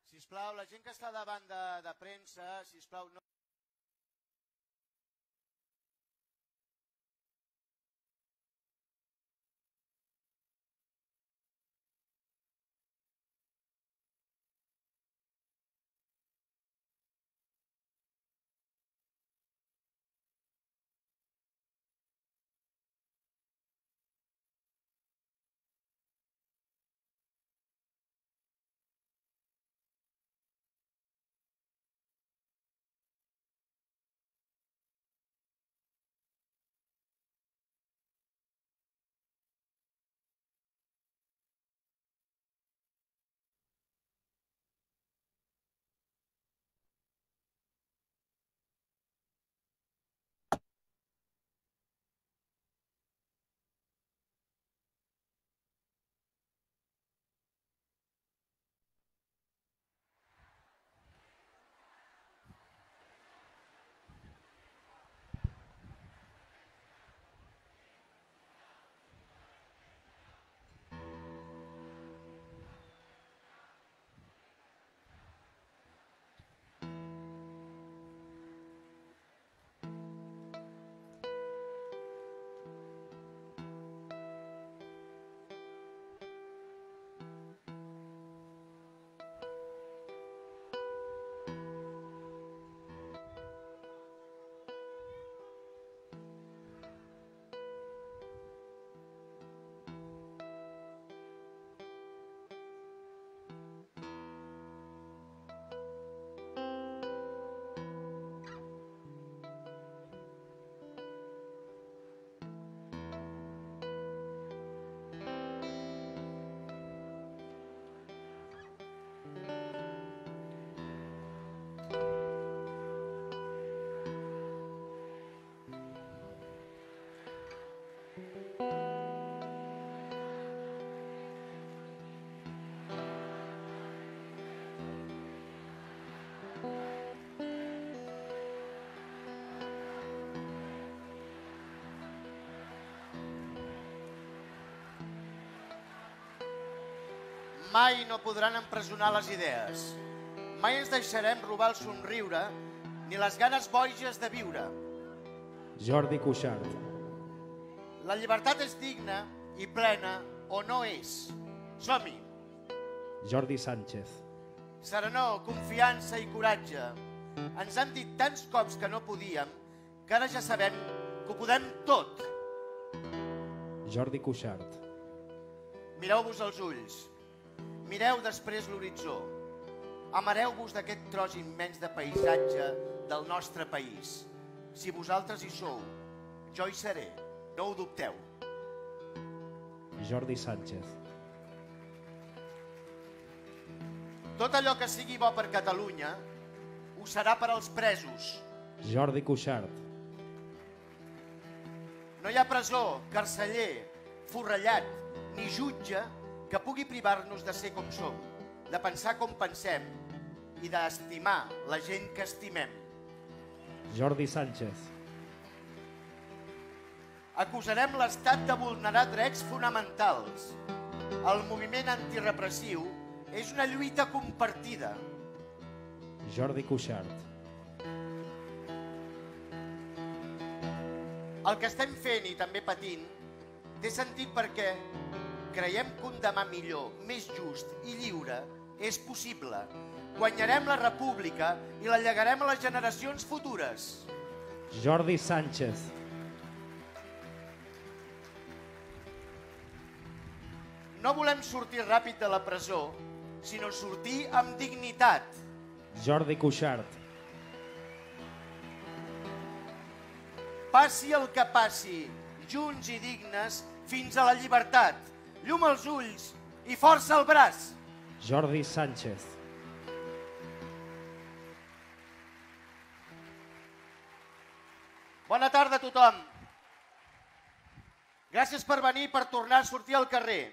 Sisplau, la gent que està davant de premsa, sisplau, no... Mai no podran empresonar les idees. Mai ens deixarem robar el somriure ni les ganes boges de viure. Jordi Cuixart. La llibertat és digna i plena o no és. Som-hi! Jordi Sánchez. Serenor, confiança i coratge. Ens han dit tants cops que no podíem que ara ja sabem que ho podem tot. Jordi Cuixart. Mireu-vos als ulls. Mireu després l'horitzó. Amareu-vos d'aquest tros immens de paisatge del nostre país. Si vosaltres hi sou, jo hi seré. No ho dubteu. Jordi Sánchez. Tot allò que sigui bo per Catalunya ho serà per als presos. Jordi Cuixart. No hi ha presó, carceller, forrellat ni jutge que pugui privar-nos de ser com som, de pensar com pensem i d'estimar la gent que estimem. Jordi Sánchez. Acusarem l'Estat de vulnerar drets fonamentals. El moviment antirepressiu és una lluita compartida. Jordi Cuixart. El que estem fent i també patint té sentit perquè creiem que un demà millor, més just i lliure és possible. Guanyarem la república i la llegarem a les generacions futures. Jordi Sánchez. No volem sortir ràpid de la presó, sinó sortir amb dignitat. Jordi Cuixart. Passi el que passi, junts i dignes, fins a la llibertat. Llum als ulls i força al braç. Jordi Sánchez. Bona tarda a tothom. Gràcies per venir i per tornar a sortir al carrer.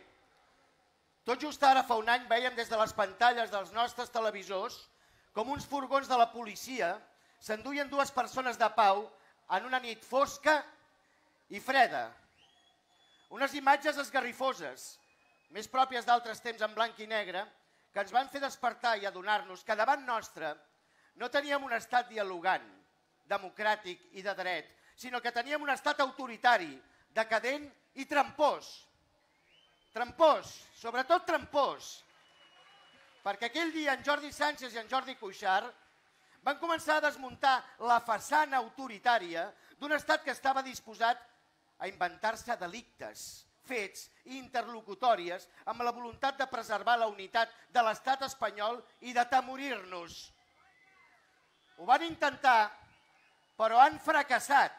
Tot just ara fa un any veiem des de les pantalles dels nostres televisors com uns furgons de la policia s'enduien dues persones de pau en una nit fosca i freda. Unes imatges esgarrifoses, més pròpies d'altres temps en blanc i negre, que ens van fer despertar i adonar-nos que davant nostre no teníem un estat dialogant, democràtic i de dret, sinó que teníem un estat autoritari, decadent i trampós. Trampós, sobretot trampós, perquè aquell dia en Jordi Sànchez i en Jordi Cuixart van començar a desmuntar la façana autoritària d'un estat que estava disposat a inventar-se delictes, fets i interlocutòries amb la voluntat de preservar la unitat de l'estat espanyol i d'atemorir-nos. Ho van intentar, però han fracassat.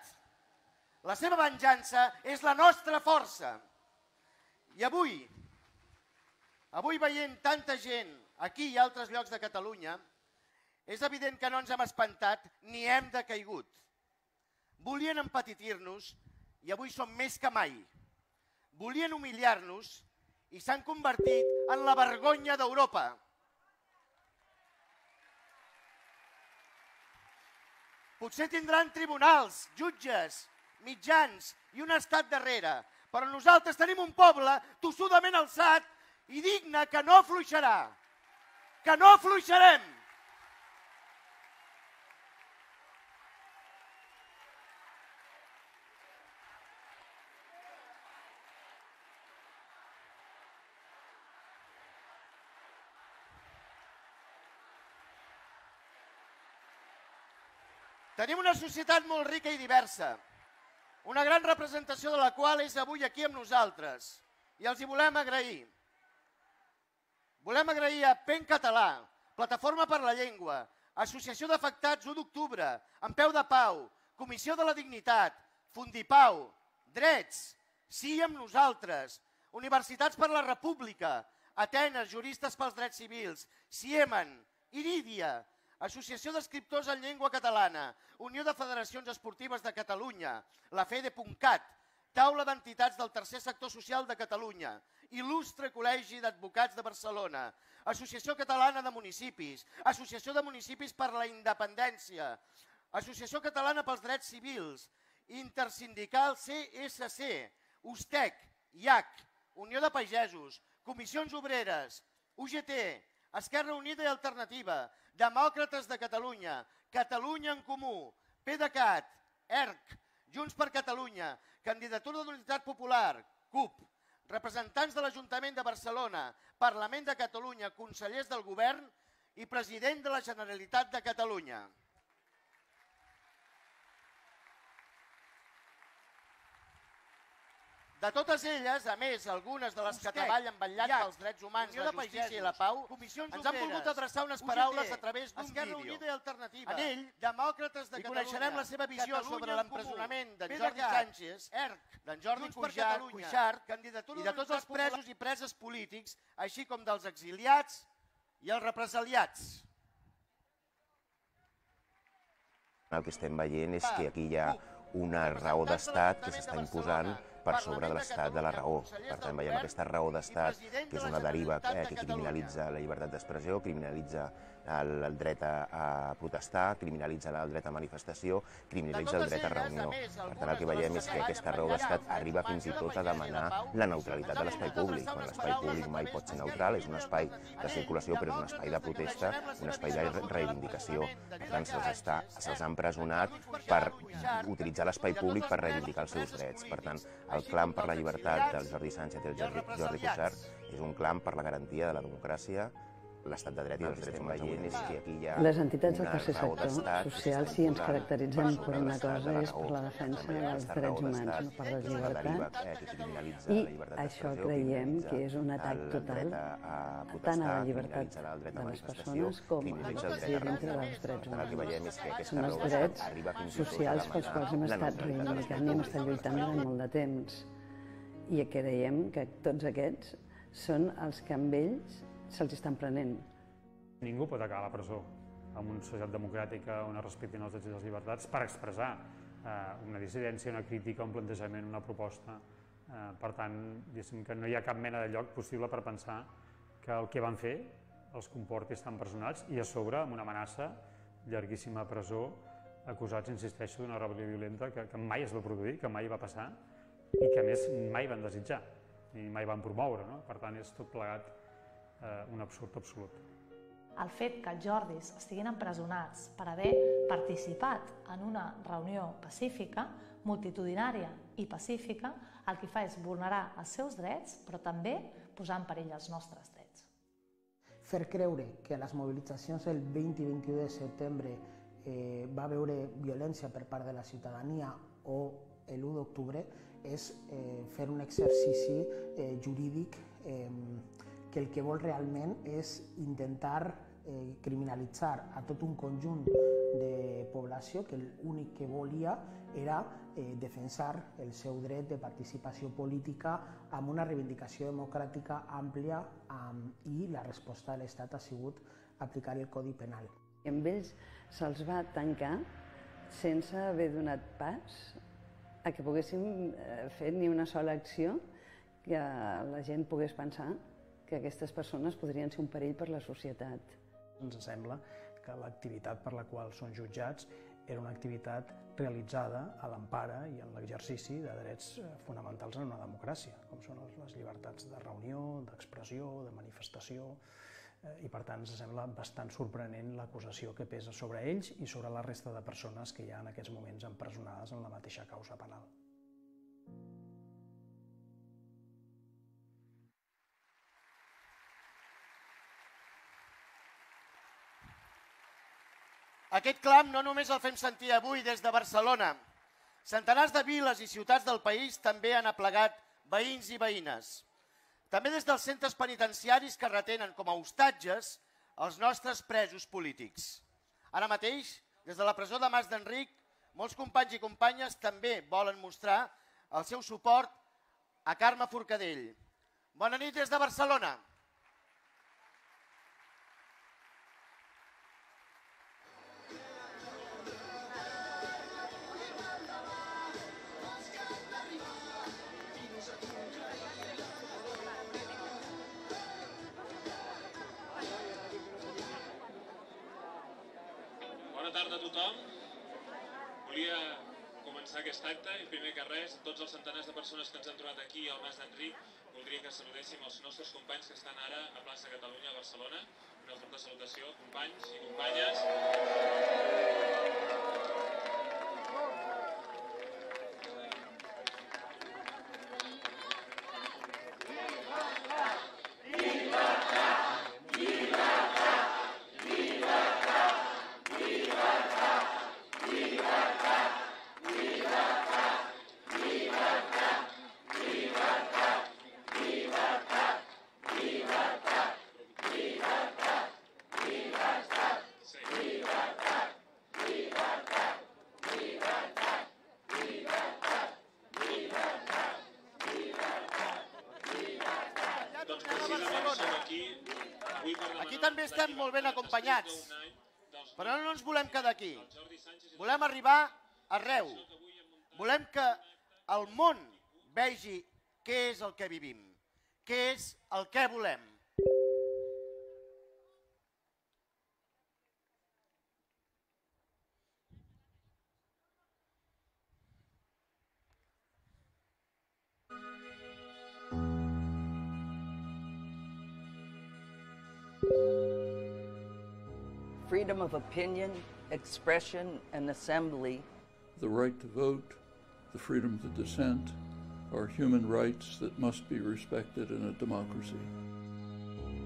La seva venjança és la nostra força. I avui veient tanta gent aquí i a altres llocs de Catalunya, és evident que no ens hem espantat ni hem decaigut. Volien empetitir-nos i avui som més que mai. Volien humiliar-nos i s'han convertit en la vergonya d'Europa. Potser tindran tribunals, jutges, mitjans i un estat darrere, però nosaltres tenim un poble tossudament alçat i digne que no afluixarà, que no afluixarem. Tenim una societat molt rica i diversa, una gran representació de la qual és avui aquí amb nosaltres, i els hi volem agrair. Volem agrair a PEN Català, Plataforma per la Llengua, Associació d'Afectats 1 d'Octubre, En Peu de Pau, Comissió de la Dignitat, Fundipau, Drets, Sí amb nosaltres, Universitats per la República, Atenes, Juristes pels Drets Civils, Ciemen, Irídia, Associació d'Escriptors en Llengua Catalana, Unió de Federacions Esportives de Catalunya, la FEDE.cat, Taula d'Entitats del Tercer Sector Social de Catalunya, Il·lustre Col·legi d'Advocats de Barcelona, Associació Catalana de Municipis, Associació de Municipis per la Independència, Associació Catalana pels Drets Civils, Intersindical CSC, USTEC, IAC, Unió de Pagesos, Comissions Obreres, UGT, Esquerra Unida i Alternativa, Demòcrates de Catalunya, Catalunya en Comú, PDeCAT, ERC, Junts per Catalunya, Candidatura d'Unitat Popular, CUP, representants de l'Ajuntament de Barcelona, Parlament de Catalunya, consellers del Govern i president de la Generalitat de Catalunya. De totes elles, a més, algunes de les que treballen vetllant pels drets humans, la justícia i la pau, ens han volgut adreçar unes paraules a través d'un vídeo. En ell, demòcrates de Catalunya, i coneixerem la seva visió sobre l'empresonament d'en Jordi Sànchez, d'en Jordi Cuixart i de tots els presos i preses polítics, així com dels exiliats i els represaliats. El que estem veient és que aquí hi ha una raó d'estat que s'està imposant per sobre de l'estat de la raó. Per tant, veiem aquesta raó d'estat, que és una deriva que criminalitza la llibertat d'expressió, criminalitza el dret a protestar, criminalitza el dret a manifestació, criminalitza el dret a reunió. Per tant, el que veiem és que aquesta raó d'estat arriba fins i tot a demanar la neutralitat de l'espai públic, quan l'espai públic mai pot ser neutral, és un espai de circulació, però és un espai de protesta, un espai de reivindicació. Per tant, se'ls ha empresonat per utilitzar l'espai públic per reivindicar els seus drets. Per tant, el clam per la llibertat del Jordi Sànchez i el Jordi Cuixart és un clam per la garantia de la democràcia, l'estat de dret i els drets humans. Les entitats del tercer sector social sí ens caracteritzem per una cosa, és per la defensa dels drets humans, no per les llibertats. I això creiem que és un atac total tant a la llibertat de les persones com a l'exercici dintre dels drets humans. Són els drets socials pels quals hem estat reivindicant i hem estat lluitant durant molt de temps. I creiem que tots aquests són els que amb ells se'ls estan prenent. Ningú pot acabar a la presó en una societat democràtica on es respectin els drets i les llibertats per expressar una dissidència, una crítica, un plantejament, una proposta. Per tant, diguéssim que no hi ha cap mena de lloc possible per pensar que el que van fer els comporti estar empresonats i a sobre amb una amenaça, llarguíssima presó, acusats, insisteixo, d'una rebel·lió violenta que mai es va produir, que mai va passar i que a més mai van desitjar i mai van promoure. Per tant, és tot plegat un absurd absolut. El fet que els Jordis estiguin empresonats per haver participat en una reunió pacífica, multitudinària i pacífica, el que fa és vulnerar els seus drets, però també posar en perill els nostres drets. Fer creure que a les mobilitzacions del 20 i 21 de setembre va haver violència per part de la ciutadania o l'1 d'octubre és fer un exercici jurídic que el que vol realment és intentar criminalitzar a tot un conjunt de població que l'únic que volia era defensar el seu dret de participació política amb una reivindicació democràtica àmplia i la resposta de l'Estat ha sigut aplicar el Codi Penal. Amb ells se'ls va tancar sense haver donat pas a que poguéssim fer ni una sola acció que la gent pogués pensar que aquestes persones podrien ser un perill per la societat. Ens sembla que l'activitat per la qual són jutjats era una activitat realitzada a l'empara i en l'exercici de drets fonamentals en una democràcia, com són les llibertats de reunió, d'expressió, de manifestació, i per tant ens sembla bastant sorprenent l'acusació que pesa sobre ells i sobre la resta de persones que hi ha en aquests moments empresonades en la mateixa causa penal. Aquest clam no només el fem sentir avui des de Barcelona. Centenars de viles i ciutats del país també han aplegat veïns i veïnes. També des dels centres penitenciaris que retenen com a hostatges els nostres presos polítics. Ara mateix, des de la presó de Mas d'Enric, molts companys i companyes també volen mostrar el seu suport a Carme Forcadell. Bona nit des de Barcelona. Bona tarda a tothom. Volia començar aquest acte i primer que res, tots els centenars de persones que ens han trobat aquí al Mas d'Enric, voldria que saludéssim els nostres companys que estan ara a plaça Catalunya a Barcelona. Una forta salutació, companys i companyes. Aquí també estem molt ben acompanyats, però no ens volem quedar aquí. Volem arribar arreu. Volem que el món vegi què és el que vivim, què és el que volem. Freedom of opinion, expression, and assembly. The right to vote, the freedom to dissent, are human rights that must be respected in a democracy.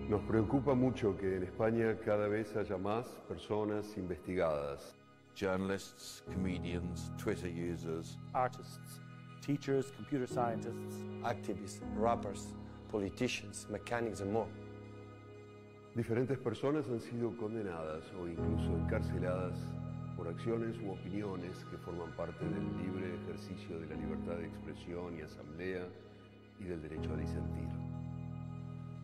Nos preocupa mucho que en España cada vez haya más personas investigadas. Journalists, comedians, Twitter users, artists, teachers, computer scientists, activists, rappers, politicians, mechanics, and more. Diferentes personas han sido condenadas o incluso encarceladas por acciones u opiniones que forman parte del libre ejercicio de la libertad de expresión y asamblea y del derecho a disentir.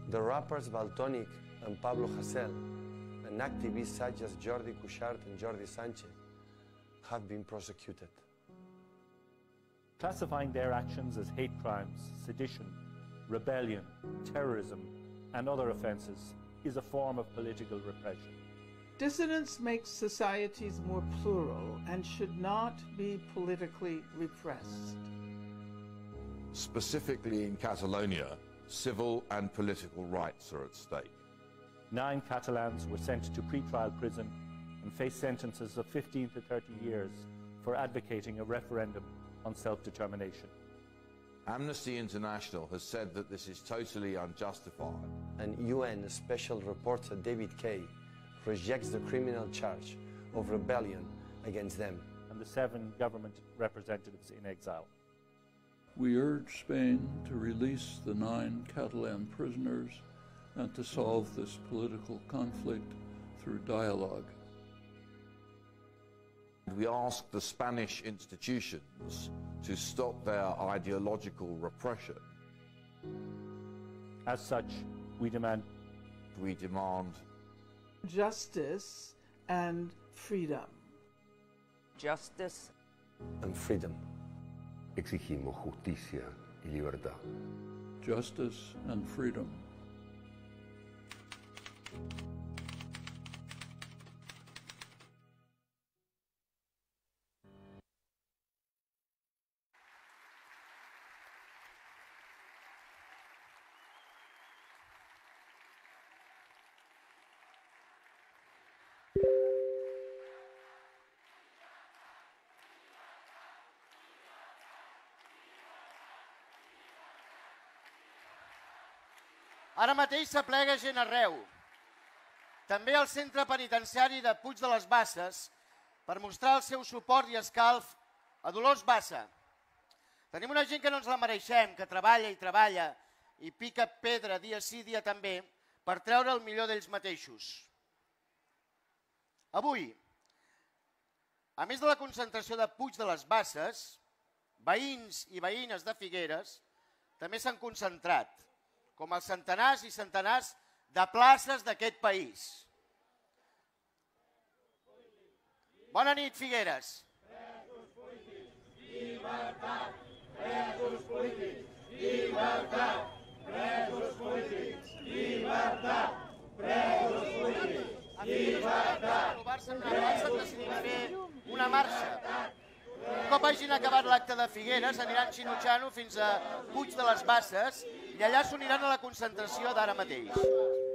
The rappers Valtònyc and Pablo Hasél and activists such as Jordi Cuixart and Jordi Sánchez have been prosecuted. Classifying their actions as hate crimes, sedition, rebellion, terrorism, and other offences is a form of political repression. Dissidence makes societies more plural and should not be politically repressed. Specifically in Catalonia, civil and political rights are at stake. 9 Catalans were sent to pre-trial prison and face sentences of 15 to 30 years for advocating a referendum on self-determination. Amnesty International has said that this is totally unjustified. And UN Special Reporter David Kay rejects the criminal charge of rebellion against them. And the 7 government representatives in exile. We urge Spain to release the 9 Catalan prisoners and to solve this political conflict through dialogue. We ask the Spanish institutions to stop their ideological repression. As such, we demand justice and freedom. Justice and freedom. Exigimos justicia y libertad. Justice and freedom. Ara mateix s'aplega gent arreu, també al centre penitenciari de Puig de les Basses, per mostrar el seu suport i escalf a Dolors Bassa. Tenim una gent que no ens la mereixem, que treballa i pica pedra dia sí, dia també, per treure el millor d'ells mateixos. Avui, a més de la concentració de Puig de les Basses, veïns i veïnes de Figueres també s'han concentrat, com els centenars i centenars de places d'aquest país. Bona nit, Figueres. Presos polítics, llibertat! Presos polítics, llibertat! Presos polítics, llibertat! Presos polítics, llibertat! Han decidit fer una marxa. Un cop hagin acabat l'acte de Figueres, aniran xinutxant fins a Puig de les Basses i allà s'uniran a la concentració d'ara mateix.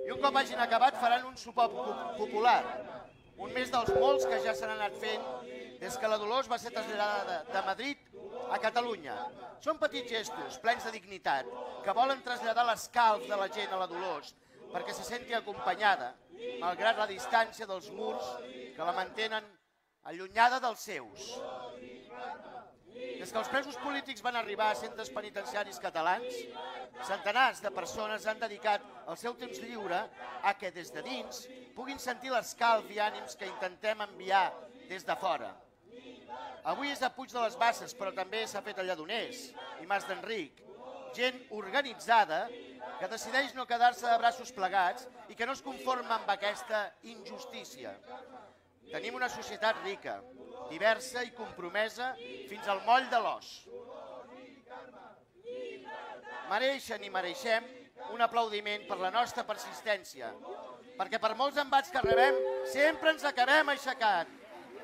I un cop hagin acabat faran un sopar popular, un més dels molts que ja s'han anat fent des que la Dolors va ser traslladada de Madrid a Catalunya. Són petits gestos, plens de dignitat, que volen traslladar l'escalf de la gent a la Dolors perquè se senti acompanyada, malgrat la distància dels murs que la mantenen allunyada dels seus. Des que els presos polítics van arribar a centres penitenciaris catalans, centenars de persones han dedicat el seu temps lliure a que des de dins puguin sentir l'escalf i ànims que intentem enviar des de fora. Avui és a Puig de les Basses, però també s'ha fet a Lledoners i Mas d'Enric, gent organitzada que decideix no quedar-se de braços plegats i que no es conforma amb aquesta injustícia. Tenim una societat rica, diversa i compromesa fins al moll de l'os. Mereixen i mereixem un aplaudiment per la nostra persistència, perquè per molts embats que rebem sempre ens acabem aixecant.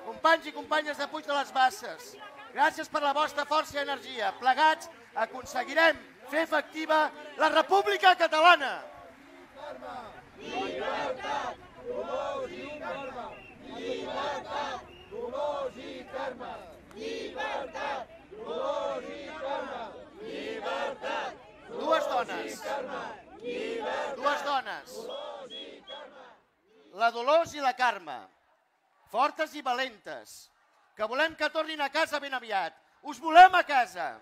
Companys i companyes de Puig de les Basses, gràcies per la vostra força i energia. Plegats aconseguirem fer efectiva la República Catalana. Llibertat, Dolors i Carme! Llibertat, Dolors i Carme! Llibertat, Dolors i Carme! Llibertat, Dues dones, la Dolors i la Carme, fortes i valentes, que volem que tornin a casa ben aviat. Us volem a casa!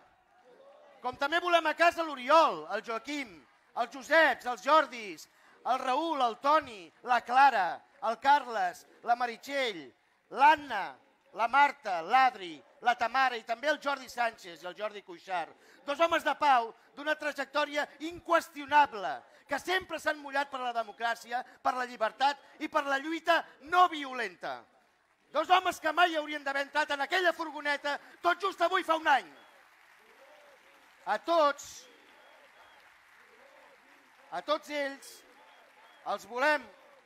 Com també volem a casa l'Oriol, el Joaquim, els Joseps, els Jordis, el Raül, el Toni, la Clara, el Carles, la Meritxell, l'Anna, la Marta, l'Adri, la Tamara i també el Jordi Sánchez i el Jordi Cuixart. Dos homes de pau d'una trajectòria inqüestionable, que sempre s'han mullat per la democràcia, per la llibertat i per la lluita no violenta. Dos homes que mai haurien d'haver entrat en aquella furgoneta tot just avui fa un any. A tots ells els volem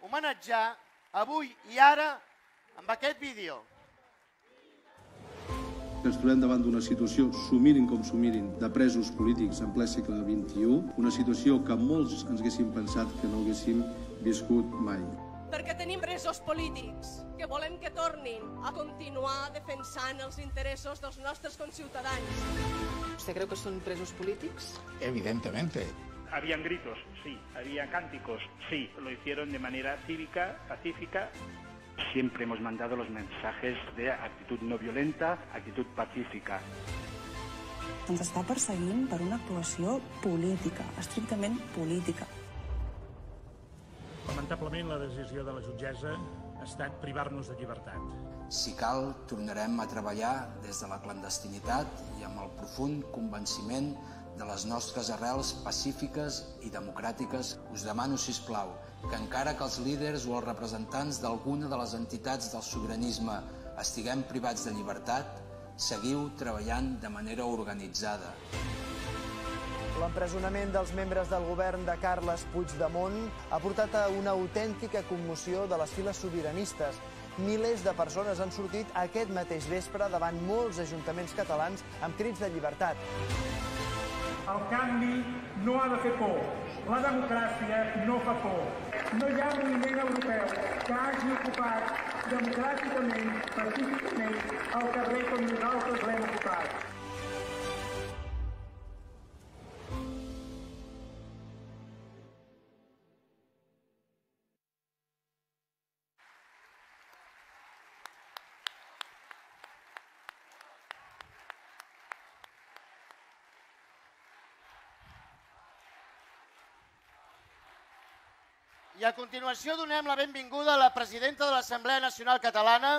homenatjar avui i ara amb aquest vídeo. que ens trobem davant d'una situació, s'ho mirin com s'ho mirin, de presos polítics en ple segle XXI, una situació que molts ens haguéssim pensat que no haguéssim viscut mai. Perquè tenim presos polítics que volem que tornin a continuar defensant els interessos dels nostres conciutadans. ¿Usted cree que son presos políticos? Evidentemente. Habían gritos, sí. Había cánticos, sí. Lo hicieron de manera cívica, pacífica. Siempre hemos mandado los mensajes de actitud no violenta, actitud pacífica. Ens està perseguint per una actuació política, estrictament política. Lamentablement, la decisió de la jutgessa ha estat privar-nos de llibertat. Si cal, tornarem a treballar des de la clandestinitat i amb el profund convenciment de les nostres arrels pacífiques i democràtiques. Us demano, sisplau, que encara que els líders o els representants d'alguna de les entitats del sobiranisme estiguem privats de llibertat, seguiu treballant de manera organitzada. L'empresonament dels membres del govern de Carles Puigdemont ha portat a una autèntica commoció de les files sobiranistes. Milers de persones han sortit aquest mateix vespre davant molts ajuntaments catalans amb crits de llibertat. El canvi no ha de fer por. La democràcia no fa por. No hi ha moviment europeu que hagi ocupat democràticament, pacíficament, el carrer com nosaltres l'hem ocupat. I a continuació donem la benvinguda a la presidenta de l'Assemblea Nacional Catalana,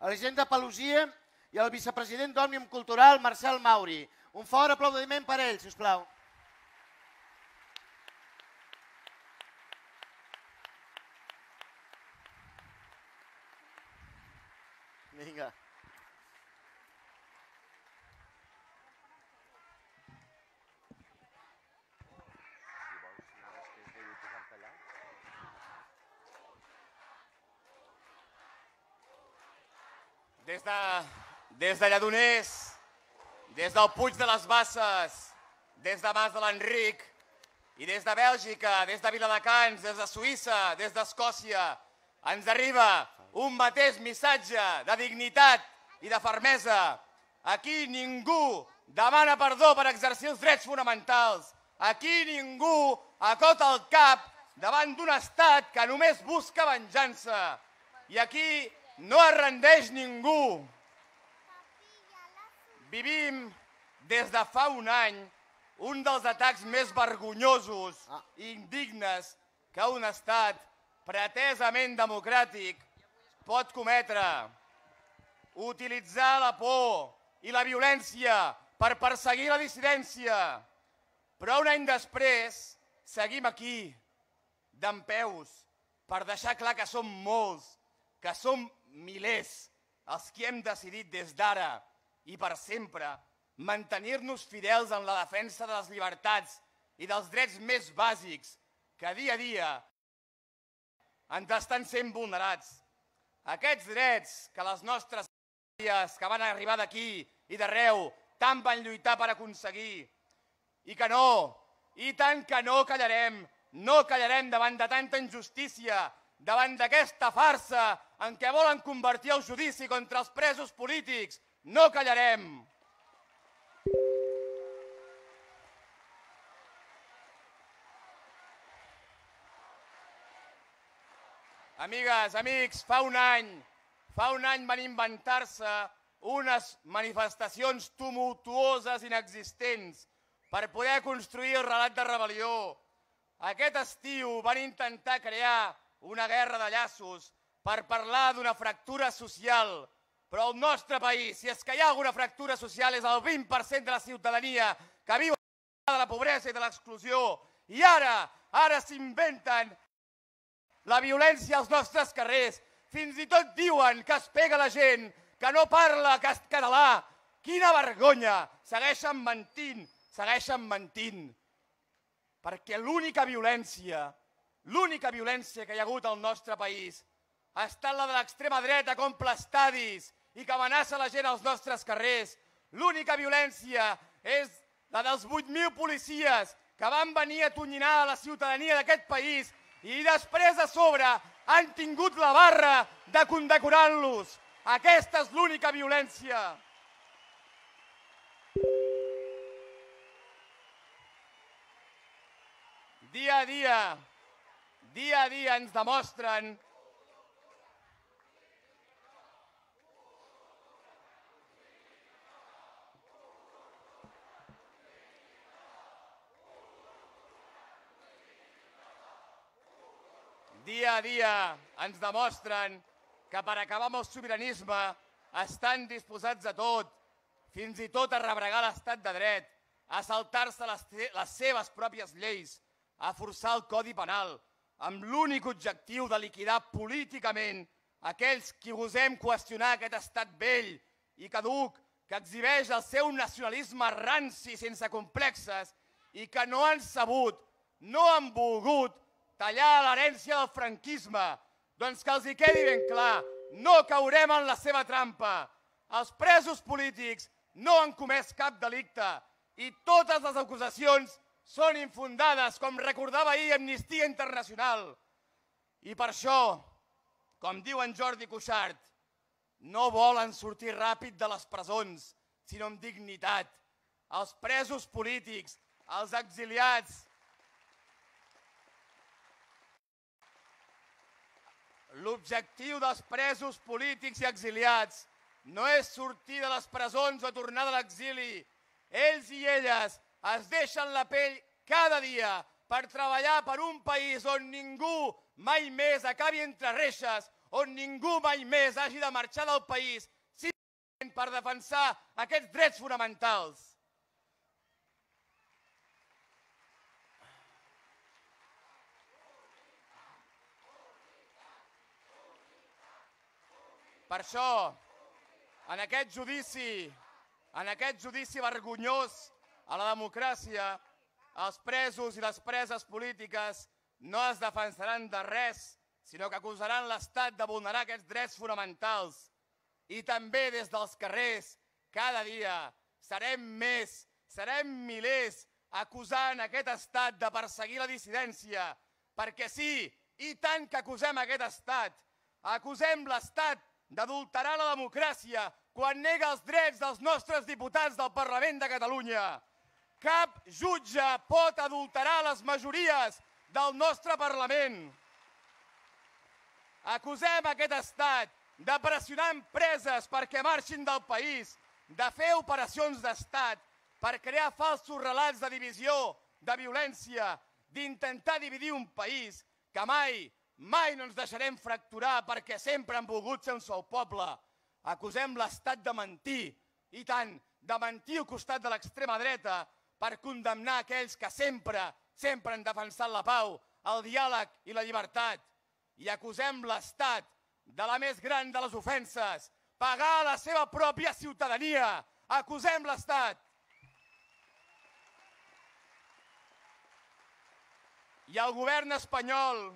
Elisenda Paluzie, i al vicepresident d'Òmnium Cultural, Marcel Mauri. Un fort aplaudiment per ells, sisplau. Vinga. Des de Lledoners, des del Puig de les Basses, des de Mas de l'Enric i des de Bèlgica, des de Viladecans, des de Suïssa, des d'Escòcia, ens arriba un mateix missatge de dignitat i de fermesa. Aquí ningú demana perdó per exercir els drets fonamentals. Aquí ningú acota el cap davant d'un estat que només busca venjança. I aquí no es rendeix ningú. Vivim des de fa un any un dels atacs més vergonyosos i indignes que un estat pretesament democràtic pot cometre. Utilitzar la por i la violència per perseguir la dissidència. Però un any després seguim aquí, dempeus, per deixar clar que som molts, que som milers, els que hem decidit des d'ara i per sempre mantenir-nos fidels en la defensa de les llibertats i dels drets més bàsics que dia a dia ens estan sent vulnerats. Aquests drets que les nostres famílies que van arribar d'aquí i d'arreu tant van lluitar per aconseguir i que no, i tant que no callarem davant de tanta injustícia, davant d'aquesta farsa en què volen convertir el judici contra els presos polítics. No callarem. Amigues, amics, fa un any van inventar-se unes manifestacions tumultuoses inexistents per poder construir el relat de rebel·lió. Aquest estiu van intentar crear una guerra de llaços per parlar d'una fractura social, però el nostre país, si és que hi ha alguna fractura social, és el 20% de la ciutadania que viu de la pobresa i de l'exclusió. I ara s'inventen la violència als nostres carrers. Fins i tot diuen que es pega la gent, que no parla català. Quina vergonya! Segueixen mentint. Perquè l'única violència que hi ha hagut al nostre país ha estat la de l'extrema dreta que omple estadis i que amenaça la gent als nostres carrers. L'única violència és la dels 8.000 policies que van venir a atonyinar la ciutadania d'aquest país i després a sobre han tingut la barra de condecorar-los. Aquesta és l'única violència. Dia a dia ens demostren que per acabar amb el sobiranisme estan disposats a tot, fins i tot a rebregar l'estat de dret, a saltar-se les seves pròpies lleis, a forçar el Codi Penal, amb l'únic objectiu de liquidar políticament aquells qui gosem qüestionar aquest estat vell i caduc que exhibeix el seu nacionalisme ranci sense complexes i que no han sabut, no han volgut tallar l'herència del franquisme. Doncs que els hi quedi ben clar, no caurem en la seva trampa. Els presos polítics no han comès cap delicte i totes les acusacions són infundades, com recordava ahir Amnistia Internacional. I per això, com diu en Jordi Cuixart, no volen sortir ràpid de les presons, sinó amb dignitat. Els presos polítics, els exiliats. L'objectiu dels presos polítics i exiliats no és sortir de les presons o tornar de l'exili. Ells i elles es deixen la pell cada dia per treballar per un país on ningú mai més acabi entre reixes, on ningú mai més hagi de marxar del país simplement per defensar aquests drets fonamentals. Per això, en aquest judici vergonyós a la democràcia, els presos i les preses polítiques no es defensaran de res, sinó que acusaran l'Estat de vulnerar aquests drets fonamentals. I també des dels carrers, cada dia, serem més, serem milers, acusant aquest Estat de perseguir la dissidència. Perquè sí, i tant que acusem aquest Estat, acusem l'Estat d'adulterar la democràcia quan nega els drets dels nostres diputats del Parlament de Catalunya. Cap jutge pot adulterar les majories del nostre Parlament. Acusem aquest Estat de pressionar empreses perquè marxin del país, de fer operacions d'Estat per crear falsos relats de divisió, de violència, d'intentar dividir un país que mai no ens deixarem fracturar perquè sempre han volgut ser un sol poble. Acusem l'Estat de mentir, i tant, de mentir al costat de l'extrema dreta per condemnar aquells que sempre han defensat la pau, el diàleg i la llibertat. I acusem l'Estat de la més gran de les ofenses, pagar la seva pròpia ciutadania. Acusem l'Estat. I al govern espanyol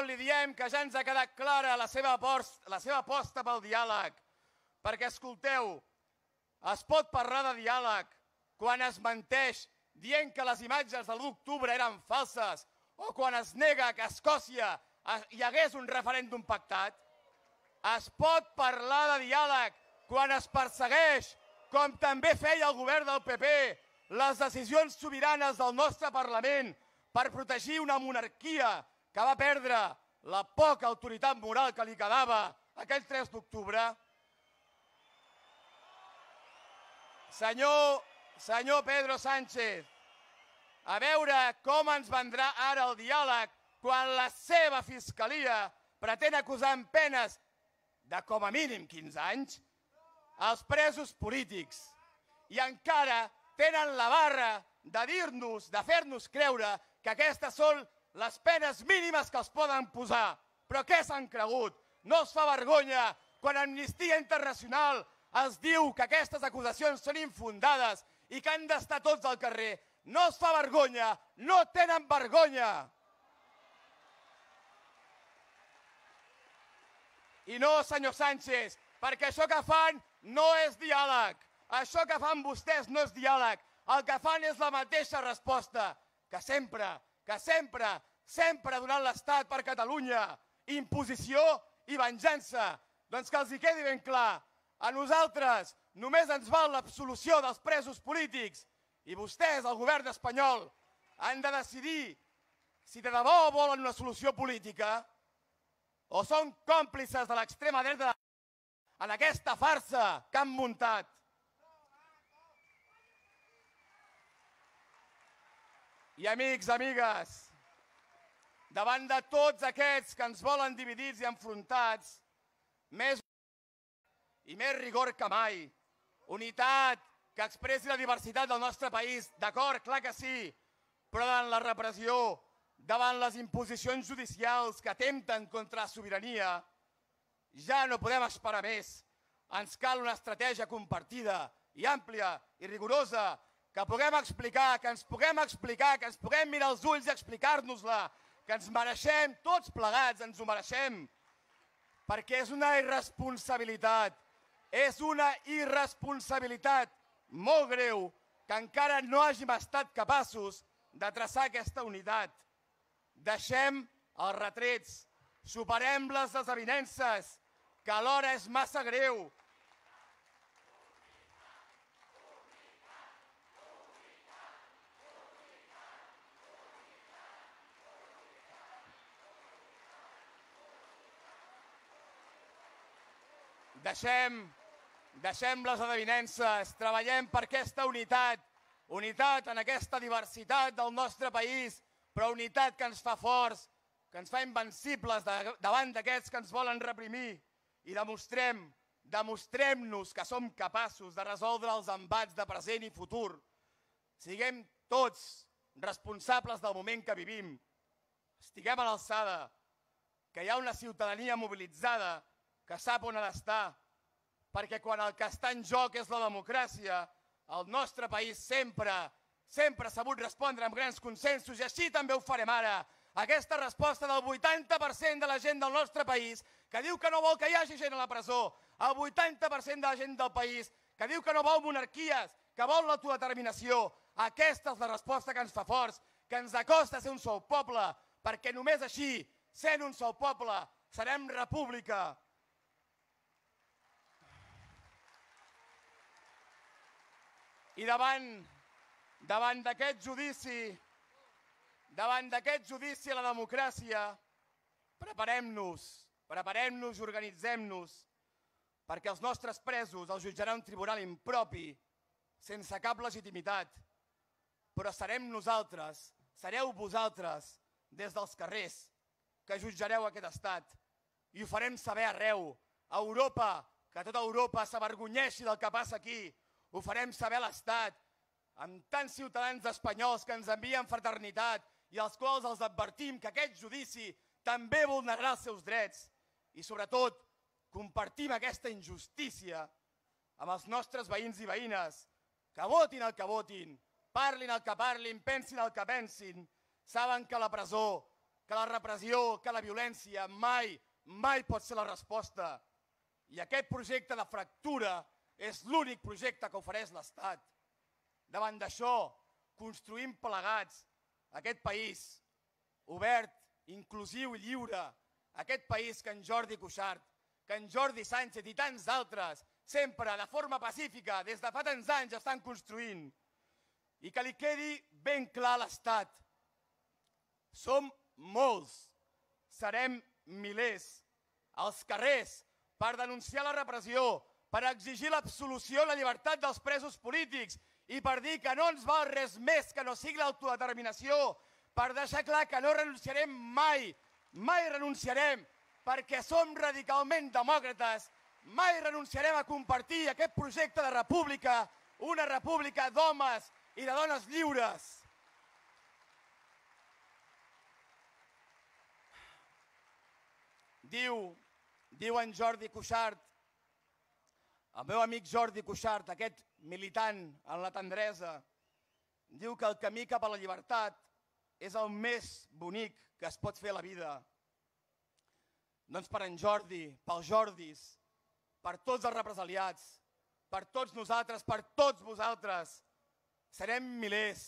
li diem que ja ens ha quedat clara la seva aposta pel diàleg. Perquè, escolteu, es pot parlar de diàleg quan es menteix dient que les imatges de l'1 d'octubre eren falses o quan es nega que a Escòcia hi hagués un referèndum pactat. Es pot parlar de diàleg quan es persegueix, com també feia el govern del PP, les decisions sobiranes del nostre Parlament per protegir una monarquia que va perdre la poca autoritat moral que li quedava aquell 3 d'octubre. Senyor Pedro Sánchez, a veure com ens vendrà ara el diàleg quan la seva fiscalia pretén acusar amb penes de com a mínim 15 anys els presos polítics i encara tenen la barra de dir-nos, de fer-nos creure que aquestes són les penes mínimes que els poden posar. Però què s'han cregut? No els fa vergonya quan Amnistia Internacional els diu que aquestes acusacions són infundades i que han d'estar tots al carrer. No els fa vergonya, no tenen vergonya. I no, senyor Sánchez, perquè això que fan no és diàleg. Això que fan vostès no és diàleg. El que fan és la mateixa resposta que sempre ha donat l'Estat per Catalunya. Imposició i venjança. Doncs que els hi quedi ben clar. A nosaltres només ens val l'absolució dels presos polítics i vostès, el govern espanyol, han de decidir si de debò volen una solució política o són còmplices de l'extrema dreta en aquesta farsa que han muntat. I amics, amigues, davant de tots aquests que ens volen dividits i enfrontats, més i més rigor que mai, unitat que expressi la diversitat del nostre país, d'acord, clar que sí, però davant la repressió, davant les imposicions judicials que atempten contra la sobirania, ja no podem esperar més. Ens cal una estratègia compartida i àmplia i rigorosa que puguem explicar, que ens puguem mirar als ulls i explicar-nos-la, que ens mereixem, tots plegats ens ho mereixem, perquè és una irresponsabilitat molt greu que encara no hàgim estat capaços de traçar aquesta unitat. Deixem els retrets, superem les desavinences, que alhora és massa greu. Deixem les desavinences, treballem per aquesta unitat en aquesta diversitat del nostre país, però unitat que ens fa forts, que ens fa invencibles davant d'aquests que ens volen reprimir i demostrem-nos que som capaços de resoldre els embats de present i futur. Siguem tots responsables del moment que vivim. Estiguem a l'alçada, que hi ha una ciutadania mobilitzada que sap on ha d'estar, perquè quan el que està en joc és la democràcia, el nostre país sempre ha sabut respondre amb grans consensos i així també ho farem ara. Aquesta resposta del 80% de la gent del nostre país que diu que no vol que hi hagi gent a la presó, el 80% de la gent del país que diu que no vol monarquies, que vol l'autodeterminació, aquesta és la resposta que ens fa forts, que ens acosta a ser un sol poble, perquè només així, sent un sol poble, serem república. I davant d'aquest judici a la democràcia, preparem-nos i organitzem-nos, perquè els nostres presos els jutjarà un tribunal impropi, sense cap legitimitat. Però serem nosaltres, sereu vosaltres, des dels carrers, que jutjareu aquest estat. I ho farem saber arreu, a Europa, que tota Europa s'avergonyeixi del que passa aquí. Ho farem saber a l'Estat, amb tants ciutadans espanyols que ens envien fraternitat i als quals els advertim que aquest judici també vulnerarà els seus drets. I sobretot, compartim aquesta injustícia amb els nostres veïns i veïnes, que votin el que votin, parlin el que parlin, pensin el que pensin, saben que la presó, que la repressió, que la violència mai pot ser la resposta. I aquest projecte de fractura és l'únic projecte que ofereix l'Estat. Davant d'això, construïm plegats aquest país obert, inclusiu i lliure, aquest país que en Jordi Cuixart, que en Jordi Sánchez i tants altres, sempre de forma pacífica, des de fa tants anys estan construint. I que li quedi ben clar a l'Estat. Som molts, serem milers, als carrers, per denunciar la repressió, per exigir l'absolució i la llibertat dels presos polítics i per dir que no ens val res més que no sigui l'autodeterminació, per deixar clar que no renunciarem mai renunciarem, perquè som radicalment demòcrates, mai renunciarem a compartir aquest projecte de república, una república d'homes i de dones lliures. Diu en Jordi Cuixart, el meu amic Jordi Cuixart, aquest militant en la tendresa, diu que el camí cap a la llibertat és el més bonic que es pot fer a la vida. Doncs per en Jordi, pels Jordis, per tots els represaliats, per tots nosaltres, per tots vosaltres. Serem milers,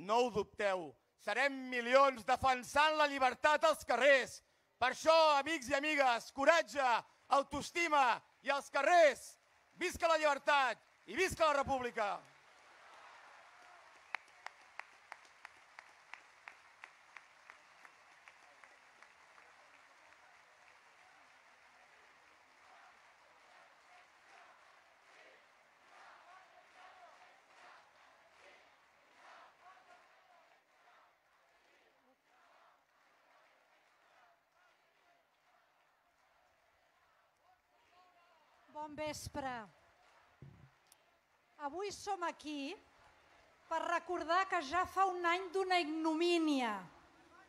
no ho dubteu. Serem milions defensant la llibertat als carrers. Per això, amics i amigues, coratge, autoestima i als carrers. Visca la llibertat i visca la república! Bon vespre. Avui som aquí per recordar que ja fa un any d'una ignomínia,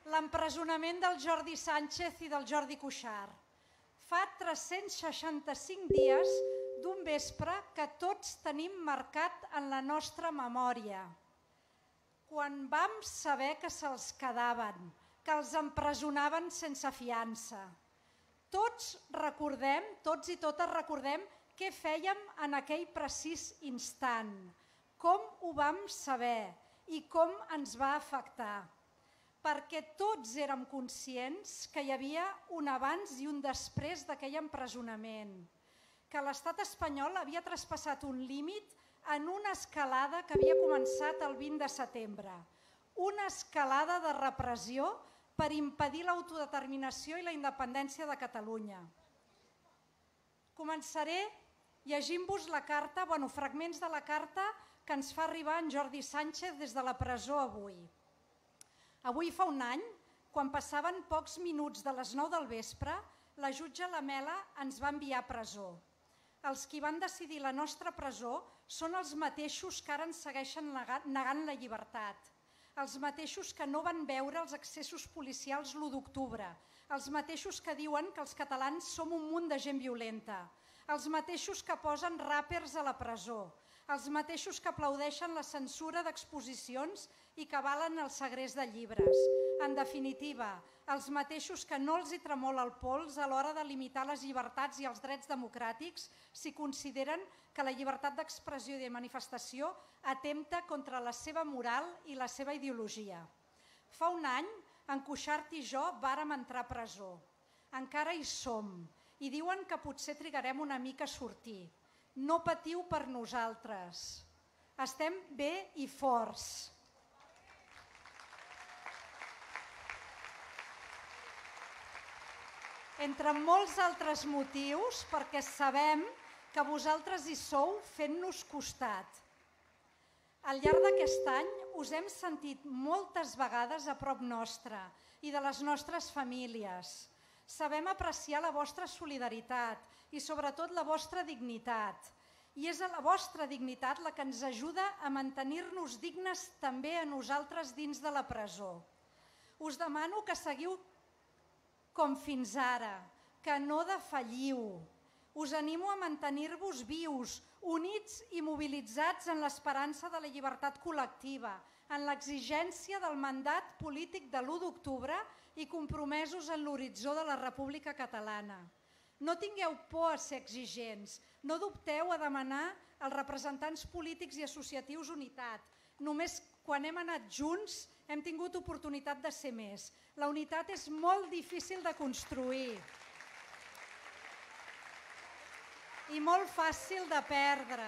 l'empresonament del Jordi Sánchez i del Jordi Cuixart. Fa 365 dies d'un vespre que tots tenim marcat en la nostra memòria. Quan vam saber que se'ls quedaven, que els empresonaven sense fiança. Tots recordem, tots i totes recordem què fèiem en aquell precís instant, com ho vam saber i com ens va afectar. Perquè tots érem conscients que hi havia un abans i un després d'aquell empresonament, que l'estat espanyol havia traspassat un límit en una escalada que havia començat el 20 de setembre, una escalada de repressió per impedir l'autodeterminació i la independència de Catalunya. Començaré llegint-vos la carta, fragments de la carta que ens fa arribar en Jordi Sánchez des de la presó avui. Avui fa un any, quan passaven pocs minuts de les 9 del vespre, la jutge Lamela ens va enviar a presó. Els qui van decidir la nostra presó són els mateixos que ara ens segueixen negant la llibertat. Els mateixos que no van veure els excessos policials l'1 d'octubre, els mateixos que diuen que els catalans som un munt de gent violenta, els mateixos que posen ràpers a la presó, els mateixos que aplaudeixen la censura d'exposicions i que avalen el segrest de llibres. En definitiva, els mateixos que no els hi tremola el pols a l'hora de limitar les llibertats i els drets democràtics si consideren que la llibertat d'expressió i de manifestació atempta contra la seva moral i la seva ideologia. Fa un any, en Cuixart i jo vàrem entrar a presó. Encara hi som i diuen que potser trigarem una mica a sortir. No patiu per nosaltres. Estem bé i forts. Entre molts altres motius, perquè sabem que vosaltres hi sou fent-nos costat. Al llarg d'aquest any us hem sentit moltes vegades a prop nostre i de les nostres famílies. Sabem apreciar la vostra solidaritat i sobretot la vostra dignitat. I és la vostra dignitat la que ens ajuda a mantenir-nos dignes també a nosaltres dins de la presó. Us demano que seguiu com fins ara, que no defalliu. Us animo a mantenir-vos vius, units i mobilitzats en l'esperança de la llibertat col·lectiva, en l'exigència del mandat polític de l'1 d'octubre i compromesos en l'horitzó de la República Catalana. No tingueu por a ser exigents, no dubteu a demanar als representants polítics i associatius unitat. Només quan hem anat junts hem tingut oportunitat de ser més. La unitat és molt difícil de construir i molt fàcil de perdre.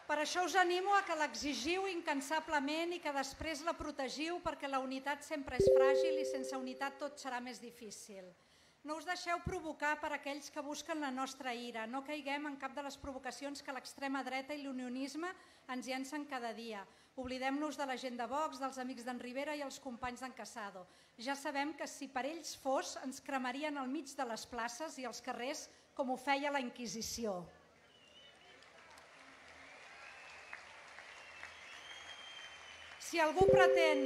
Per això us animo a que l'exigiu incansablement i que després la protegiu, perquè la unitat sempre és fràgil i sense unitat tot serà més difícil. No us deixeu provocar per aquells que busquen la nostra ira. No caiguem en cap de les provocacions que l'extrema dreta i l'unionisme ens llancen cada dia. Oblidem-nos de la gent de Vox, dels amics d'en Rivera i els companys d'en Casado. Ja sabem que si per ells fos ens cremarien al mig de les places i els carrers com ho feia la Inquisició. Si algú pretén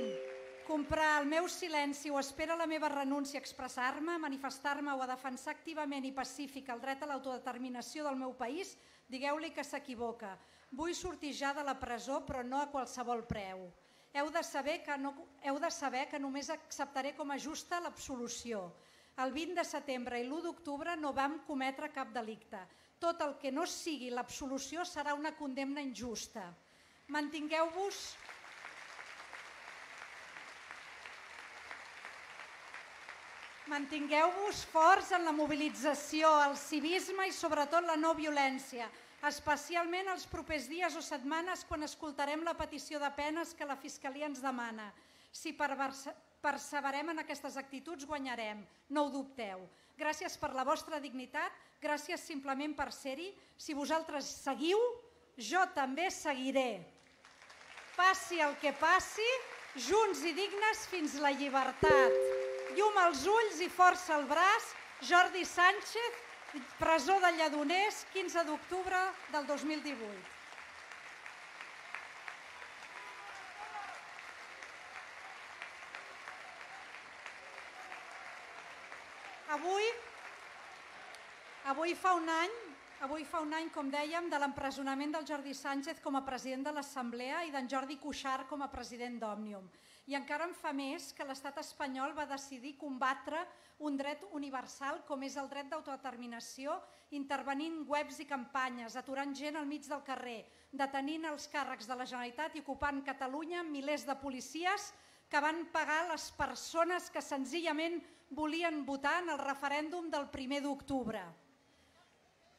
comprar el meu silenci o espera la meva renúncia a expressar-me, a manifestar-me o a defensar activament i pacífica el dret a l'autodeterminació del meu país, digueu-li que s'equivoca. Vull sortir ja de la presó, però no a qualsevol preu. Heu de saber que només acceptaré com a justa l'absolució. El 20 de setembre i l'1 d'octubre no vam cometre cap delicte. Tot el que no sigui l'absolució serà una condemna injusta. Mantingueu-vos forts en la mobilització, el civisme i sobretot la no violència, especialment els propers dies o setmanes quan escoltarem la petició de penes que la Fiscalia ens demana. Si perseverem en aquestes actituds guanyarem, no ho dubteu. Gràcies per la vostra dignitat, gràcies simplement per ser-hi. Si vosaltres seguiu, jo també seguiré. Passi el que passi, junts i dignes fins la llibertat. Llum als ulls i força al braç, Jordi Sánchez, presó de Lledoners, 15 d'octubre del 2018. Avui fa un any, com dèiem, de l'empresonament del Jordi Sánchez com a president de l'Assemblea i d'en Jordi Cuixart com a president d'Òmnium. I encara en fa més que l'estat espanyol va decidir combatre un dret universal com és el dret d'autodeterminació, intervenint webs i campanyes, aturant gent al mig del carrer, detenint els càrrecs de la Generalitat i ocupant Catalunya amb milers de policies que van pagar les persones que senzillament volien votar en el referèndum del 1 d'octubre.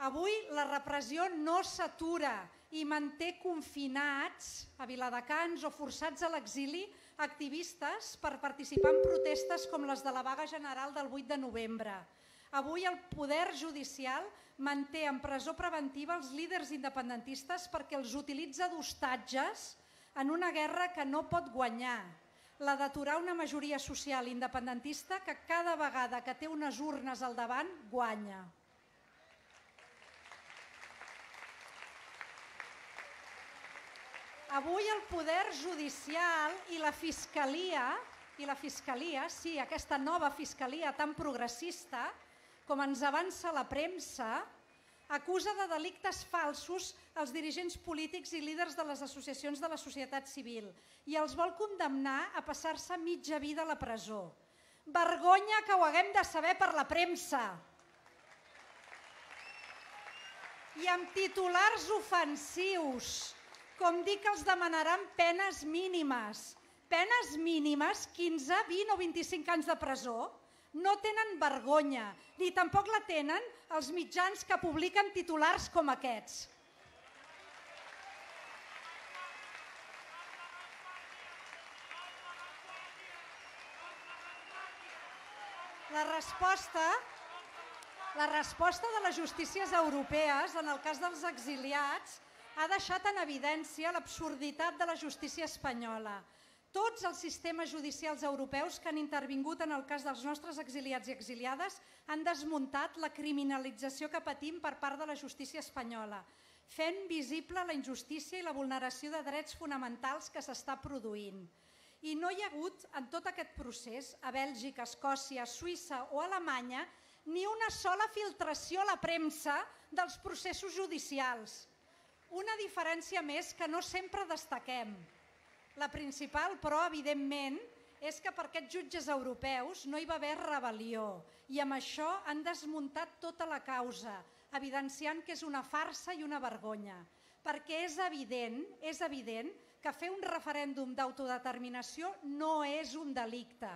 Avui la repressió no s'atura i manté confinats a Viladecans o forçats a l'exili activistes per participar en protestes com les de la vaga general del 8 de novembre. Avui el poder judicial manté en presó preventiva els líders independentistes perquè els utilitza d'hostatges en una guerra que no pot guanyar, la d'aturar una majoria social independentista que cada vegada que té unes urnes al davant guanya. Avui el poder judicial i la Fiscalia, sí, aquesta nova Fiscalia tan progressista, com ens avança la premsa, acusa de delictes falsos els dirigents polítics i líders de les associacions de la societat civil i els vol condemnar a passar-se mitja vida a la presó. Vergonya que ho haguem de saber per la premsa. I amb titulars ofensius, com dir que els demanaran penes mínimes. Penes mínimes, 15, 20 o 25 anys de presó, no tenen vergonya, ni tampoc la tenen els mitjans que publiquen titulars com aquests. La resposta de les justícies europees en el cas dels exiliats ha deixat en evidència l'absurditat de la justícia espanyola. Tots els sistemes judicials europeus que han intervingut en el cas dels nostres exiliats i exiliades han desmuntat la criminalització que patim per part de la justícia espanyola, fent visible la injustícia i la vulneració de drets fonamentals que s'està produint. I no hi ha hagut, en tot aquest procés, a Bèlgica, Escòcia, Suïssa o Alemanya, ni una sola filtració a la premsa dels processos judicials. Una diferència més que no sempre destaquem. La principal, però, evidentment, és que per aquests jutges europeus no hi va haver rebel·lió i amb això han desmuntat tota la causa, evidenciant que és una farsa i una vergonya. Perquè és evident que fer un referèndum d'autodeterminació no és un delicte.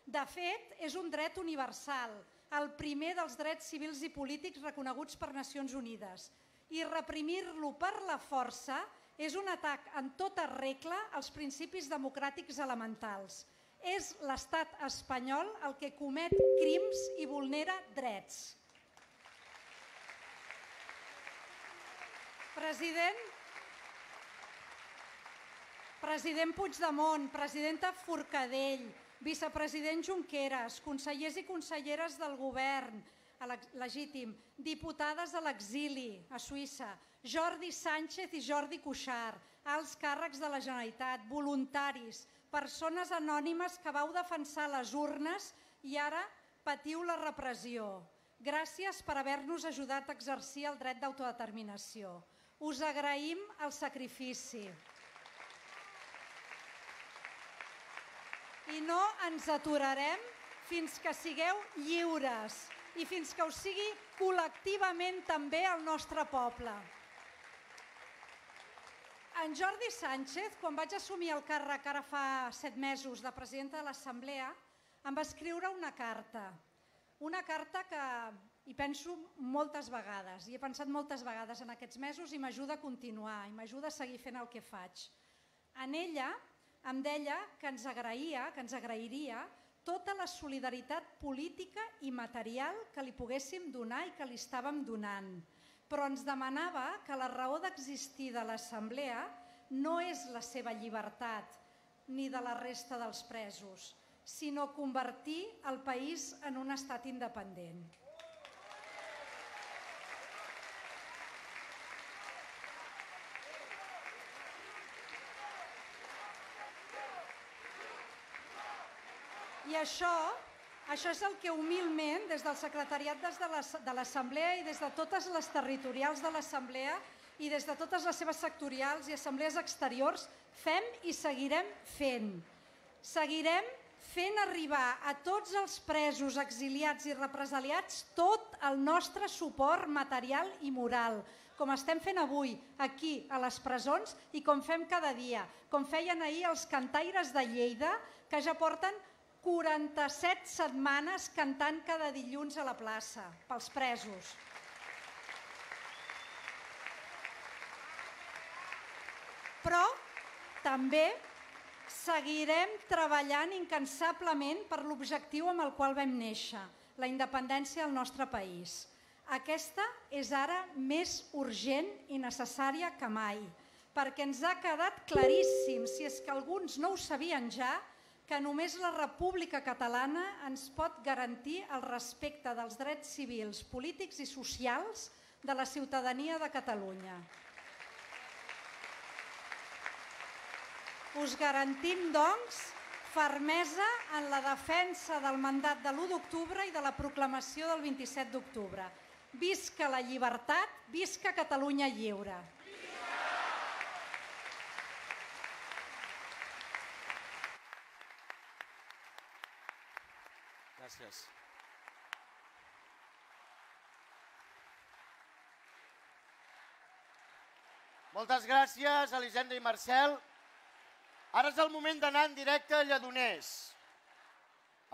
De fet, és un dret universal, el primer dels drets civils i polítics reconeguts per Nacions Unides. I reprimir-lo per la força és un atac en tota regla als principis democràtics elementals. És l'estat espanyol el que comet crims i vulnera drets. President Puigdemont, presidenta Forcadell, vicepresident Junqueras, consellers i conselleres del govern legítim, diputades a l'exili a Suïssa, Jordi Sánchez i Jordi Cuixart, alts càrrecs de la Generalitat, voluntaris, persones anònimes que vau defensar les urnes i ara patiu la repressió. Gràcies per haver-nos ajudat a exercir el dret d'autodeterminació. Us agraïm el sacrifici. I no ens aturarem fins que sigueu lliures i fins que ho sigui col·lectivament també el nostre poble. En Jordi Sánchez, quan vaig assumir el càrrec ara fa 7 mesos de presidenta de l'Assemblea, em va escriure una carta que hi penso moltes vegades, i he pensat moltes vegades en aquests mesos i m'ajuda a continuar, i m'ajuda a seguir fent el que faig. En ella em deia que ens agrairia tota la solidaritat política i material que li poguéssim donar i que li estàvem donant. Però ens demanava que la raó d'existir de l'Assemblea no és la seva llibertat ni de la resta dels presos, sinó convertir el país en un estat independent. I això és el que humilment, des del secretariat de l'Assemblea i des de totes les territorials de l'Assemblea i des de totes les seves sectorials i assemblees exteriors, fem i seguirem fent. Seguirem fent arribar a tots els presos, exiliats i represaliats tot el nostre suport material i moral, com estem fent avui, aquí, a les presons, i com fem cada dia, com feien ahir els cantaires de Lleida, que ja porten 47 setmanes cantant cada dilluns a la plaça, pels presos. Però també seguirem treballant incansablement per l'objectiu amb el qual vam néixer, la independència del nostre país. Aquesta és ara més urgent i necessària que mai, perquè ens ha quedat claríssim, si és que alguns no ho sabien ja, que només la República Catalana ens pot garantir el respecte dels drets civils, polítics i socials de la ciutadania de Catalunya. Us garantim, doncs, fermesa en la defensa del mandat de l'1 d'octubre i de la proclamació del 27 d'octubre. Visca la llibertat, visca Catalunya lliure! Gràcies. Moltes gràcies, Elisenda i Marcel. Ara és el moment d'anar en directe a Lledoners.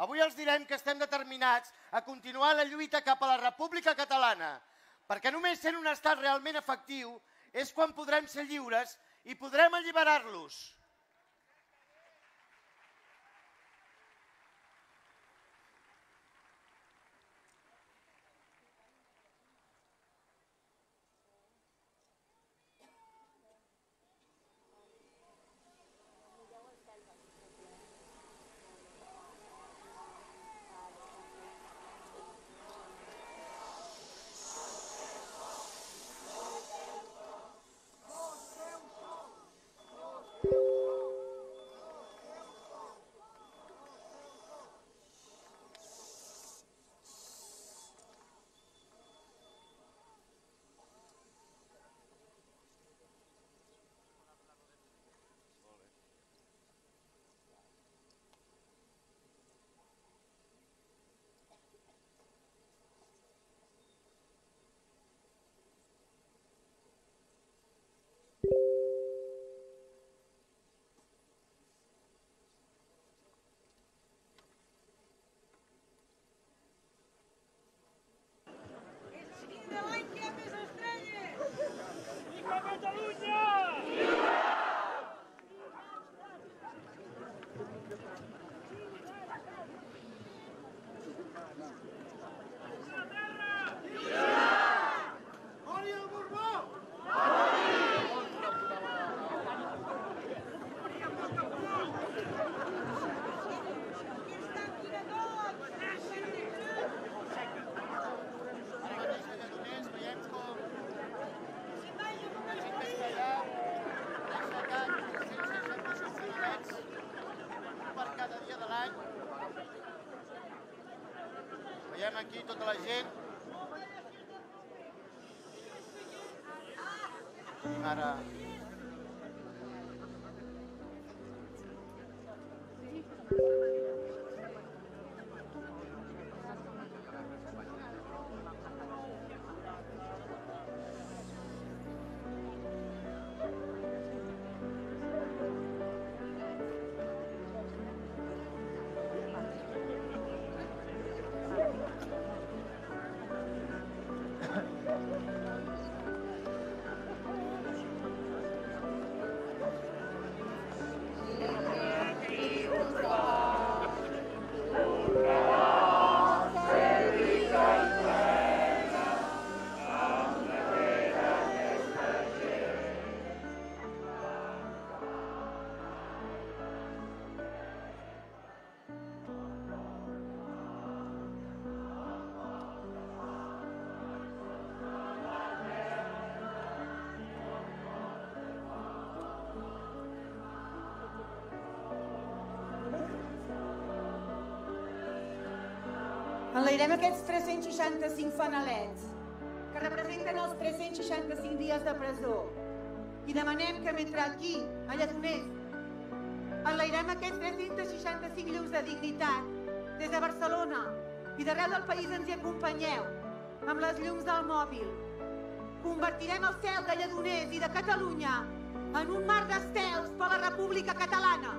Avui els direm que estem determinats a continuar la lluita cap a la República Catalana, perquè només sent un estat realment efectiu és quan podrem ser lliures i podrem alliberar-los. Veiem aquí tota la gent. Ara... Enlairem aquests 365 fanalets que representen els 365 dies de presó i demanem que mentre aquí, a Lledoners, enlairem aquests 365 llums de dignitat des de Barcelona i d'arreu del país ens hi acompanyeu amb les llums del mòbil. Convertirem el cel de Lledoners i de Catalunya en un mar d'estels per la República Catalana.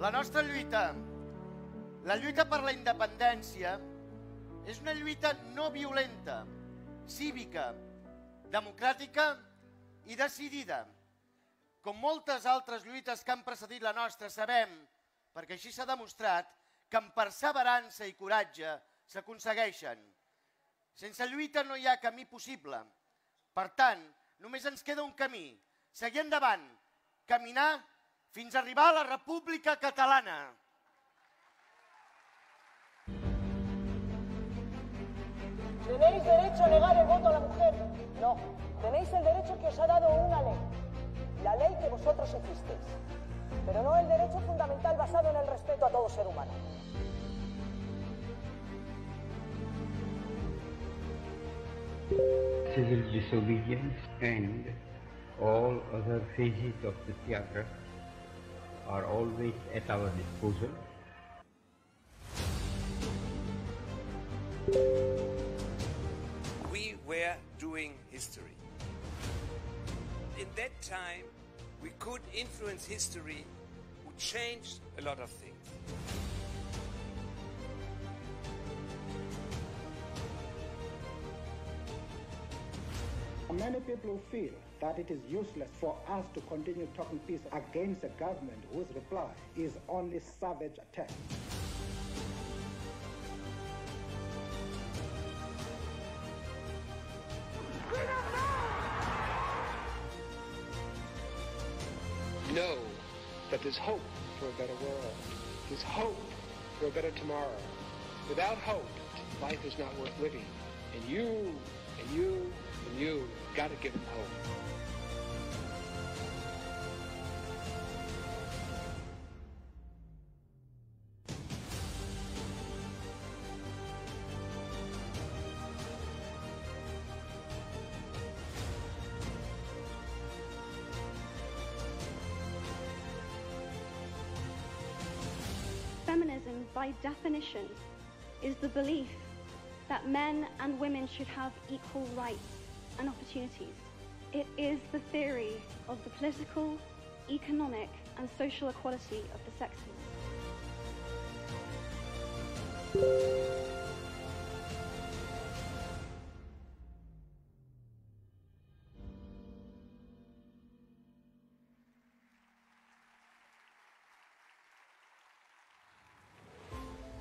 La nostra lluita, la lluita per la independència, és una lluita no violenta, cívica, democràtica i decidida. Com moltes altres lluites que han precedit la nostra, sabem, perquè així s'ha demostrat, que amb perseverança i coratge s'aconsegueixen. Sense lluita no hi ha camí possible. Per tant, només ens queda un camí, seguir endavant, caminar fins a arribar a la República Catalana. ¿Tenéis derecho a negar el voto a la mujer? No. Tenéis el derecho que os ha dado una ley. La ley que vosotros hicisteis. Pero no el derecho fundamental basado en el respeto a todo ser humano. Civil disobedience and all other phases of the theatre are always at our disposal. We were doing history. In that time, we could influence history, we changed a lot of things. Many people feel that it is useless for us to continue talking peace against a government whose reply is only savage attack. Know that there's hope for a better world. There's hope for a better tomorrow. Without hope, life is not worth living. And you gotta give them hope. Feminism, by definition, is the belief that men and women should have equal rights and opportunities. It is the theory of the political, economic, and social equality of the sexes.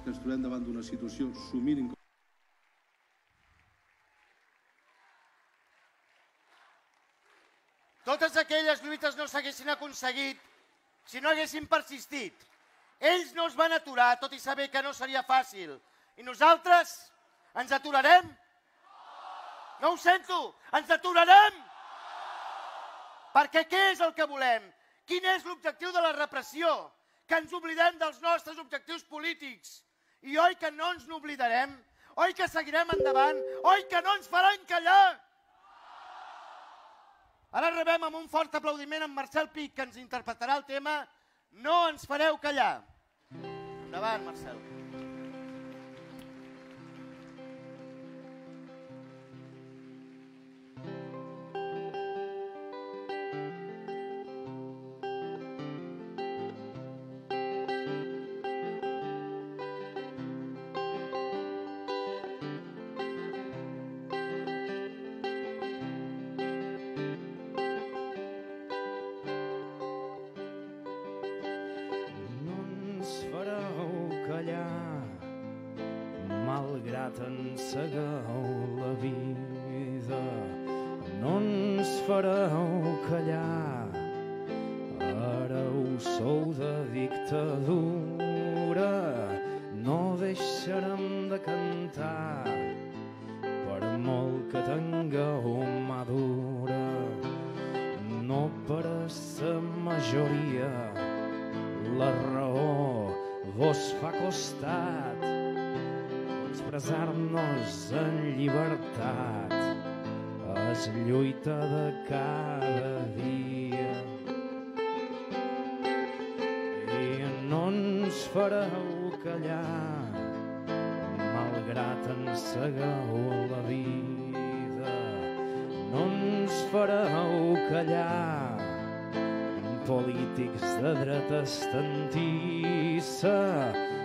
Que ens trobem davant d'una situació sumint. Totes aquelles lluites no s'haguessin aconseguit si no haguessin persistit. Ells no es van aturar, tot i saber que no seria fàcil. I nosaltres ens aturarem? No ho sento, ens aturarem? Perquè què és el que volem? Quin és l'objectiu de la repressió? Que ens oblidem dels nostres objectius polítics. I oi que no ens n'oblidarem? Oi que seguirem endavant? Oi que no ens faran callar? Ara rebem amb un fort aplaudiment en Marcel Pich, que ens interpretarà el tema No ens fareu callar. Endavant, Marcel. Malgrat encegueu la vida, no ens fareu callar. Ara ho sou de dictadura, no deixarem de cantar, per molt que tingueu mà dura. No per a sa majoria la raó vos fa costat, expressar-nos en llibertat és lluita de cada dia. I no ens fareu callar, malgrat encegueu la vida. No ens fareu callar, polítics de dreta estantissa,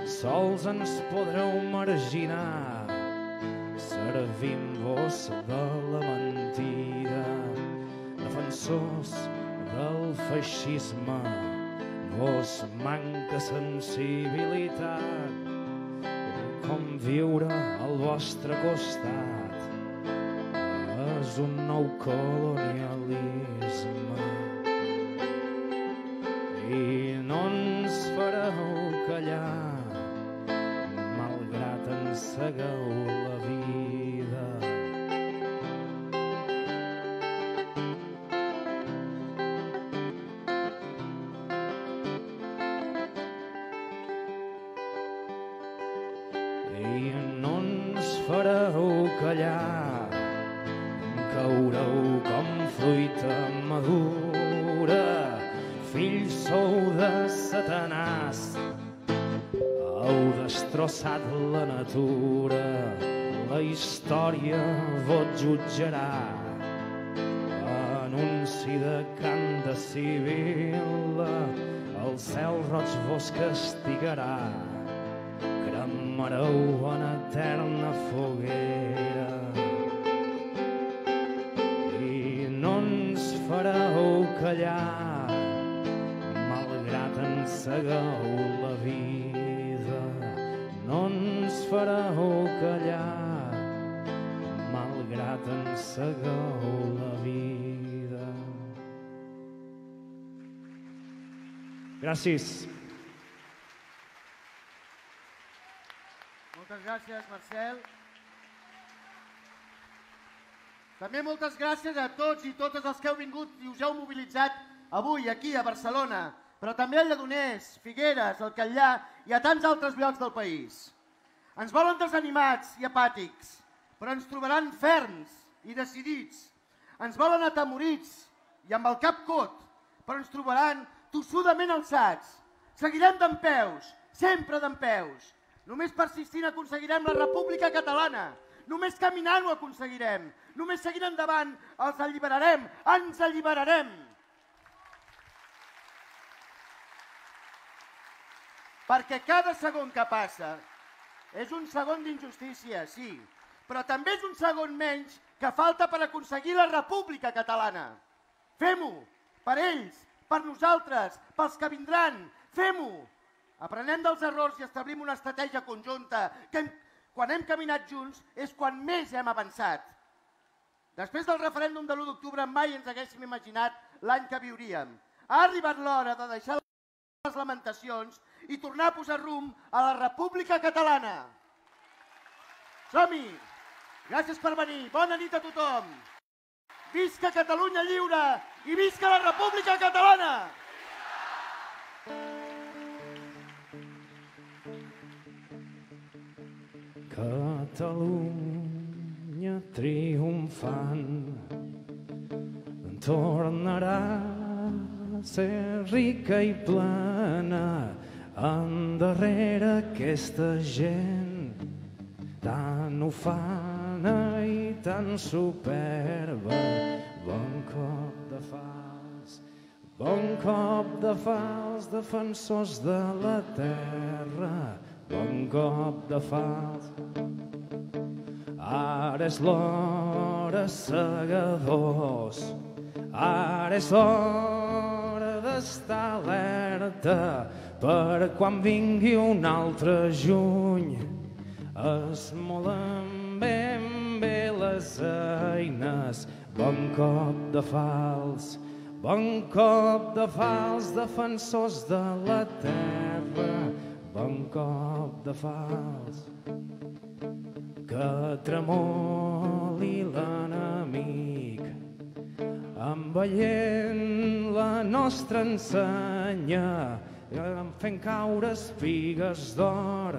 sols ens podreu marginar, servint-vos de la mentida. Defensors del feixisme, vos manca sensibilitat, com viure al vostre costat és un nou colonialisme. I no ens fareu callar, malgrat encegueu la vida. I no ens fareu callar, caureu com fruita madura, fills sou de Satanàs, heu destrossat la natura, la història vos jutjarà, anunci de cant de civil, el cel roig vos castigarà, cremareu en eterna foguera. I no ens fareu callar, malgrat encegueu la vida. No ens fareu callar, malgrat encegueu la vida. Gràcies. Moltes gràcies, Marcel. També moltes gràcies a tots i totes els que heu vingut i us heu mobilitzat avui aquí a Barcelona, però també a Lledoners, Figueres, al Catllar i a tants altres llocs del país. Ens volen desanimats i apàtics, però ens trobaran ferms i decidits. Ens volen atemorits i amb el cap cot, però ens trobaran tossudament alçats. Seguirem dempeus, sempre dempeus. Només persistint aconseguirem la República Catalana. Només caminant ho aconseguirem. Només seguint endavant els alliberarem. Ens alliberarem. Perquè cada segon que passa és un segon d'injustícia, sí, però també és un segon menys que falta per aconseguir la República Catalana. Fem-ho, per ells, per nosaltres, pels que vindran, fem-ho. Aprenem dels errors i establim una estratègia conjunta que quan hem caminat junts és quan més hem avançat. Després del referèndum de l'1 d'octubre mai ens haguéssim imaginat l'any que viuríem. Ha arribat l'hora de deixar les lamentacions i tornar a posar rumb a la República Catalana. Som-hi! Gràcies per venir. Bona nit a tothom. Visca Catalunya lliure i visca la República Catalana! Catalunya triomfant tornarà a ser rica i plena endarrere aquesta gent tan ufana i tan superba. Bon cop de fals, bon cop de fals, defensors de la terra. Bon cop de fals. Ara és l'hora, segadors, ara és l'hora d'estar alerta per quan vingui un altre juny. Esmolen ben bé les eines. Bon cop de fals, bon cop de fals, defensors de la terra. Bon cop de fals. Que tremoli l'enemic, envellent la nostra ensenya, fent caure espigues d'or,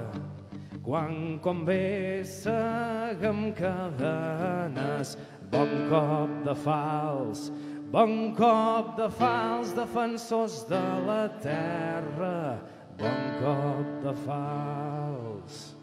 quan convé seguem cadenes. Bon cop de fals, bon cop de fals, defensors de la terra. Bon cop de fals.